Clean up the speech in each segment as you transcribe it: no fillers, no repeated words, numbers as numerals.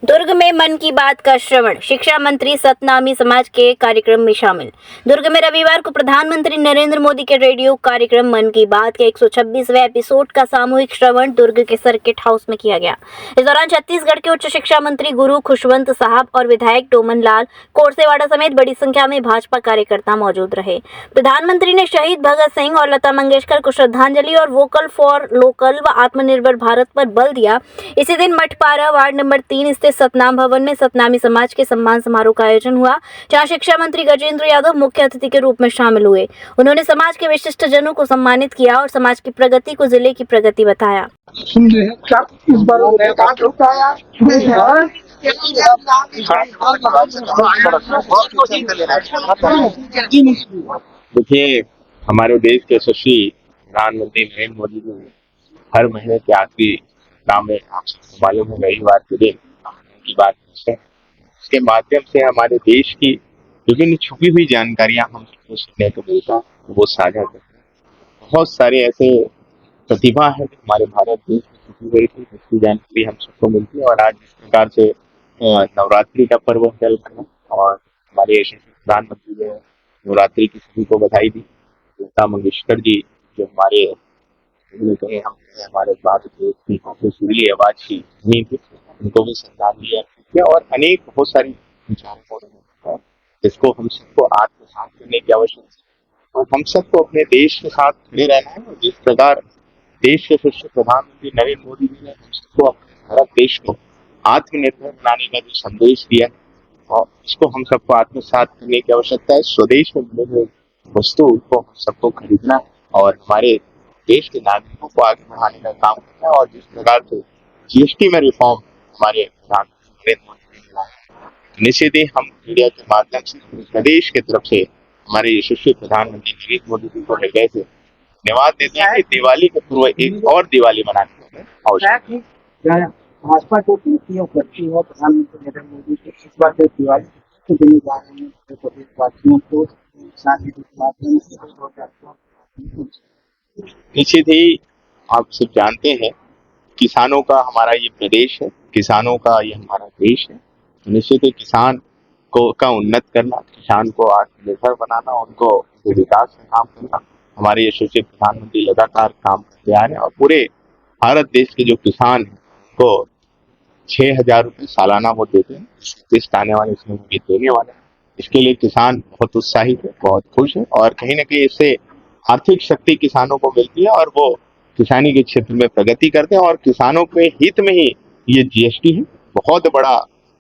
दुर्ग में मन की बात का श्रवण, शिक्षा मंत्री सतनामी समाज के कार्यक्रम में शामिल। दुर्ग में रविवार को प्रधानमंत्री नरेंद्र मोदी के रेडियो कार्यक्रम मन की बात के 126वें एपिसोड का सामूहिक श्रवण दुर्ग के सर्किट हाउस में किया गया। इस दौरान छत्तीसगढ़ के उच्च शिक्षा मंत्री गुरु खुशवंत साहब और विधायक डोमन लाल कोरसेवाड़ा समेत बड़ी संख्या में भाजपा कार्यकर्ता मौजूद रहे। प्रधानमंत्री ने शहीद भगत सिंह और लता मंगेशकर को श्रद्धांजलि और वोकल फॉर लोकल व आत्मनिर्भर भारत पर बल दिया। इसी दिन मठपारा वार्ड नंबर 3 स्थित सतनाम भवन में सतनामी समाज के सम्मान समारोह का आयोजन हुआ, जहां शिक्षा मंत्री गजेंद्र यादव मुख्य अतिथि के रूप में शामिल हुए। उन्होंने समाज के विशिष्ट जनों को सम्मानित किया और समाज की प्रगति को जिले की प्रगति बताया। सुन रहे हैं क्या इस बार देखिए, हमारे देश के यशस्वी प्रधानमंत्री नरेंद्र मोदी जी हर महीने के आखिरी नाम में आप सबको मालूम है रविवार के दिन की बात करते हैं। इसके माध्यम से हमारे देश की विभिन्न छुपी हुई जानकारियां हम सबको सुनने को मिलता है, वो साझा करते हैं। बहुत सारे ऐसे प्रतिभा है जो हमारे भारत देश में छुपी हुई थी, जिसकी जानकारी हम सबको मिलती है। और आज इस प्रकार से नवरात्रि का पर्व चल रहा है और हमारे यशस्वी प्रधानमंत्री ने नवरात्रि की सभी को बधाई दी। लता मंगेशकर जी जो हमारे कहीं हम हमारे भारत देश की सबसे सुरीली आवाज की धनी थी, उनको भी श्रद्धांजलि अर्पित किया। और अनेक बहुत सारी विचारों को जिसको हम सबको आत्मसात करने की आवश्यकता है और हम सबको अपने देश के साथ खड़े रहना है। और जिस प्रकार देश के यशस्वी प्रधानमंत्री नरेंद्र मोदी जी ने हम सबको अपने भारत देश को आत्मनिर्भर बनाने का जो संदेश दिया है और इसको हम सबको आत्मसात करने की आवश्यकता है। स्वदेश में बने हुए वस्तु को हम सबको खरीदना है और हमारे देश के नागरिकों को आगे बढ़ाने का काम करना है। और जिस प्रकार से जीएसटी में रिफॉर्म हमारे प्रधानमंत्री नरेंद्र मोदी ने लाया, निश्चित ही हम मीडिया के माध्यम से प्रदेश की तरफ से हमारे यशस्वी प्रधानमंत्री नरेंद्र मोदी जी को हृदय से धन्यवाद देते हैं कि दिवाली के पूर्व एक और दिवाली मनाने में आवश्यक है। भाजपा को करती है प्रधानमंत्री नरेंद्र मोदी के इस बार दिवाली के दिन जा रहे हैं प्रदेशवासियों को सांस्कृतिक माध्यम से निश्चित ही आप सब जानते हैं किसानों का हमारा ये प्रदेश है, किसानों का ये हमारा देश है। तो निश्चित ही किसान को का उन्नत करना, किसान को आत्मनिर्भर बनाना, उनको विकास में काम करना हमारे यशस्वी प्रधानमंत्री लगातार काम करते आ रहे हैं। और पूरे भारत देश के जो किसान हैं उनको 6,000 रुपये सालाना वो देते हैं। किस्त आने वाले इसमें वो देने वाले हैं। इसके लिए किसान बहुत उत्साहित है, बहुत खुश है और कहीं ना कहीं इससे आर्थिक शक्ति किसानों को मिलती है और वो किसानी के क्षेत्र में प्रगति करते हैं। और किसानों के हित में ही ये जीएसटी है, बहुत बड़ा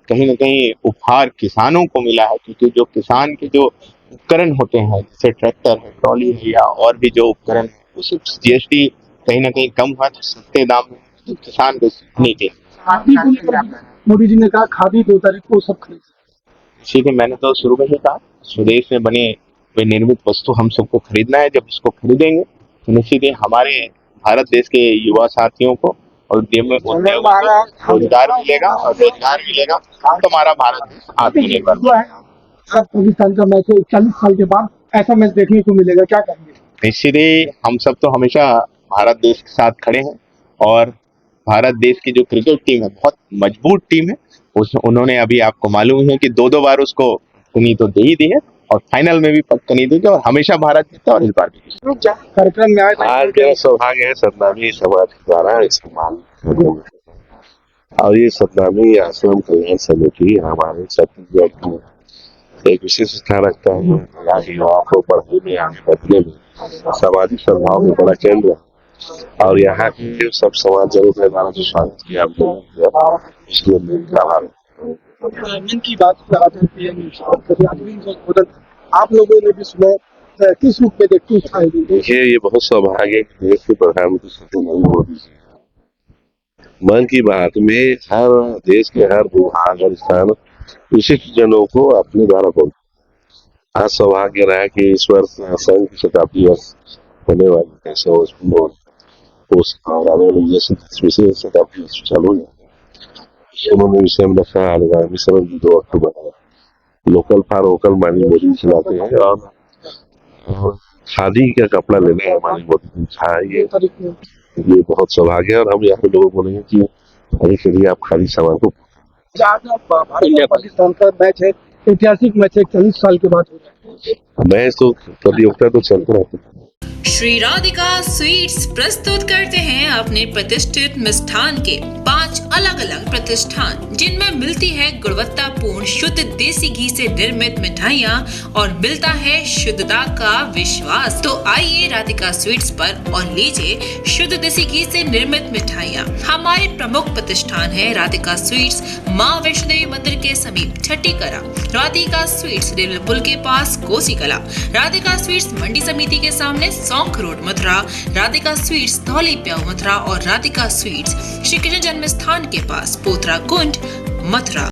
कहीं ना कहीं उपहार किसानों को मिला है। क्योंकि जो किसान के जो उपकरण होते हैं जैसे ट्रैक्टर है, ट्रॉली है या और भी जो उपकरण है, उस जीएसटी कहीं ना कहीं कम हुआ तो सस्ते दाम में तो किसान को सीखने के मोदी जी ने कहा खादी 2 तारीख को सब खरीद। ठीक है, मैंने तो शुरू में ही कहा स्वदेश में बने हुए निर्मित वस्तु हम सबको खरीदना है। जब इसको खरीदेंगे तो निश्चित ही हमारे भारत देश के युवा साथियों को और उद्योगों को रोजगार मिलेगा और रोजगार मिलेगा तो हमारा भारत देश आत्मनिर्भर है। पाकिस्तान का मैच 40 साल के बाद ऐसा मैच देखने को मिलेगा, क्या करेंगे? निश्चित ही हम सब तो हमेशा भारत देश के साथ खड़े हैं और भारत देश की जो क्रिकेट टीम है बहुत मजबूत टीम है। उन्होंने अभी आपको मालूम है कि 2 बार उसको कनी तो दे ही दी है और फाइनल में भी पक्का नहीं देगी और हमेशा भारत जीता और इस बार भी। कार्यक्रम में आज का सौभाग्य है सतनामी समाज द्वारा इस्तेमाल और ये सतनामी आश्रम कल्याण समिति हमारे छत्तीसगढ़ में एक विशेष स्थान रखता है। यहाँ के युवाओं को पढ़ने में, आगे बढ़ने में, सामाजिक सद्भाव में बड़ा केंद्र है। और यहाँ के सब समाज जरूर है हमारा जो स्वागत किया इसलिए मन की बात आप लोगों ने भी सुना, किस रूप में देखते हैं? ये बहुत सौभाग्य है कि देश के प्रधानमंत्री नरेंद्र मोदी जी मन की बात में हर देश के हर विभाग और स्थान विशिष्ट जनों को अपने द्वारा बोलते। आज सौभाग्य रहा कि इस वर्ष संघ की शताब्दी वर्ष होने वाली है विशेष शताब्दी वर्ष चालू है। उन्होंने विषय में रखा आगामी समय 2 अक्टूबर है लोकल फॉर वोकल मानी मोदी चलाते हैं और खादी का कपड़ा लेना है हमारी मोदी ये बहुत सौभाग्य है। और हम यहाँ पे लोगों को बोलेंगे कि अधिक से अधिक आप खादी सामान को आज भारत और पाकिस्तान का मैच है, ऐतिहासिक मैच है, 40 साल के बाद हो रहा है। मैच तो प्रतियोगिता तो चलते रहते हैं। श्री राधिका स्वीट्स प्रस्तुत करते हैं अपने प्रतिष्ठित मिष्ठान के 5 अलग अलग प्रतिष्ठान, जिनमें मिलती है गुणवत्तापूर्ण शुद्ध देसी घी से निर्मित मिठाइयाँ और मिलता है शुद्धता का विश्वास। तो आइए राधिका स्वीट्स पर और लीजिए शुद्ध देसी घी से निर्मित मिठाइयाँ। हमारे प्रमुख प्रतिष्ठान है राधिका स्वीट्स, माँ वैष्णो देवी मंदिर के समीप छठी कला, राधिका स्वीट्स रेलवे पुल के पास कोसी कला, राधिका स्वीट्स मंडी समिति के सामने सौंख रोड मथुरा, राधिका स्वीट्स धौली प्याऊ मथुरा और राधिका स्वीट्स श्री कृष्ण जन्म स्थान के पास पोथरा कुंड मथुरा।